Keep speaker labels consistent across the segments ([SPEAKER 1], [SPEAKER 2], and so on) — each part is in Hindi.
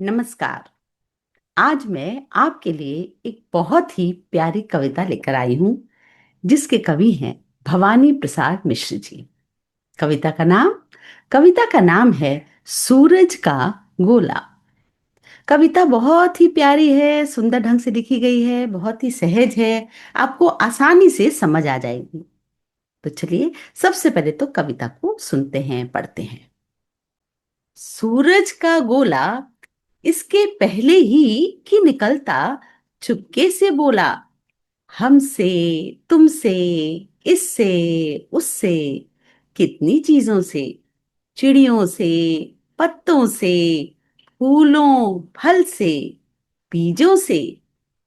[SPEAKER 1] नमस्कार। आज मैं आपके लिए एक बहुत ही प्यारी कविता लेकर आई हूँ, जिसके कवि हैं भवानी प्रसाद मिश्र जी। कविता का नाम कविता का नाम है सूरज का गोला। कविता बहुत ही प्यारी है, सुंदर ढंग से लिखी गई है, बहुत ही सहज है, आपको आसानी से समझ आ जाएगी। तो चलिए, सबसे पहले तो कविता को सुनते हैं, पढ़ते हैं। सूरज का गोला इसके पहले ही कि निकलता, चुपके से बोला, हमसे, तुमसे, इससे, उससे, कितनी चीजों से, चिड़ियों से, पत्तों से, फूलों, फल से, बीजों से,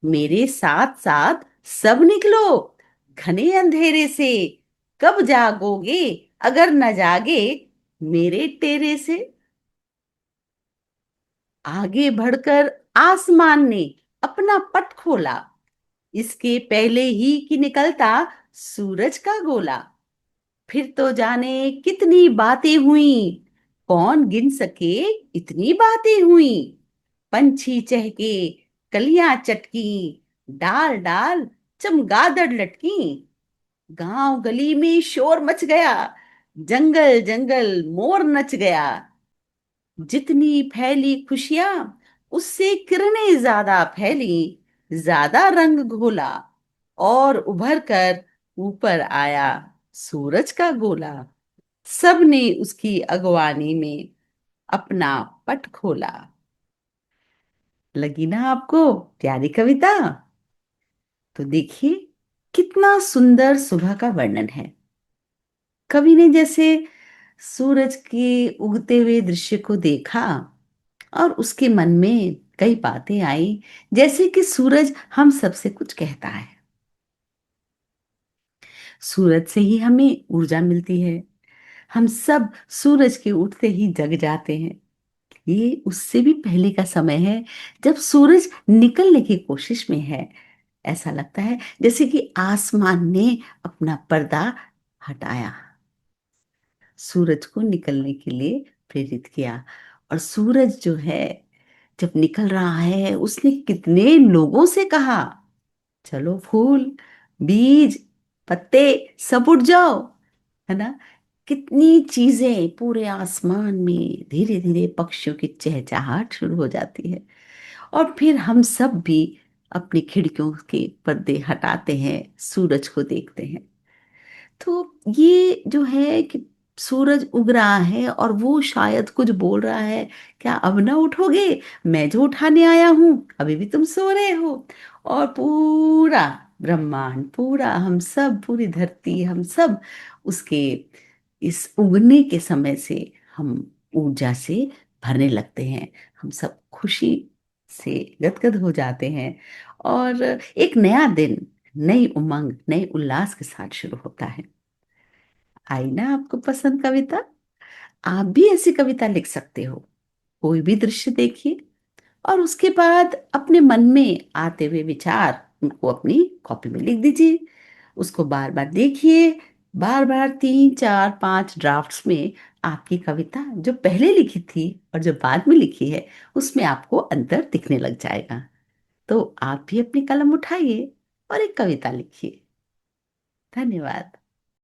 [SPEAKER 1] मेरे साथ साथ सब निकलो, घने अंधेरे से, कब जागोगे, अगर न जागे मेरे तेरे से। आगे बढ़कर आसमान ने अपना पट खोला, इसके पहले ही कि निकलता सूरज का गोला। फिर तो जाने कितनी बातें हुई, कौन गिन सके इतनी बातें हुई। पंछी चहके, कलियां चटकी, डाल डाल चमगादड़ लटकी। गांव गली में शोर मच गया, जंगल जंगल मोर नच गया। जितनी फैली खुशियां, उससे किरणें ज्यादा फैली, ज्यादा रंग घोला, और उभर कर ऊपर आया सूरज का गोला। सबने उसकी अगवानी में अपना पट खोला। लगी ना आपको प्यारी कविता? तो देखिए, कितना सुंदर सुबह का वर्णन है। कवि ने जैसे सूरज के उगते हुए दृश्य को देखा और उसके मन में कई बातें आई, जैसे कि सूरज हम सबसे कुछ कहता है। सूरज से ही हमें ऊर्जा मिलती है। हम सब सूरज के उठते ही जग जाते हैं। ये उससे भी पहले का समय है, जब सूरज निकलने की कोशिश में है। ऐसा लगता है जैसे कि आसमान ने अपना पर्दा हटाया, सूरज को निकलने के लिए प्रेरित किया। और सूरज जो है, जब निकल रहा है, उसने कितने लोगों से कहा, चलो फूल, बीज, पत्ते सब उड़ जाओ, है ना। कितनी चीजें पूरे आसमान में, धीरे धीरे पक्षियों की चहचहाट शुरू हो जाती है। और फिर हम सब भी अपनी खिड़कियों के पर्दे हटाते हैं, सूरज को देखते हैं। तो ये जो है कि सूरज उग रहा है और वो शायद कुछ बोल रहा है, क्या अब ना उठोगे, मैं जो उठाने आया हूं, अभी भी तुम सो रहे हो। और पूरा ब्रह्मांड, पूरा हम सब, पूरी धरती, हम सब उसके इस उगने के समय से हम ऊर्जा से भरने लगते हैं। हम सब खुशी से गदगद हो जाते हैं। और एक नया दिन नई उमंग, नए उल्लास के साथ शुरू होता है। आई ना आपको पसंद कविता? आप भी ऐसी कविता लिख सकते हो। कोई भी दृश्य देखिए और उसके बाद अपने मन में आते हुए विचार उनको अपनी कॉपी में लिख दीजिए। उसको बार बार देखिए, बार बार 3 4 5 ड्राफ्ट्स में आपकी कविता जो पहले लिखी थी और जो बाद में लिखी है, उसमें आपको अंतर दिखने लग जाएगा। तो आप भी अपनी कलम उठाइए और एक कविता लिखिए। धन्यवाद।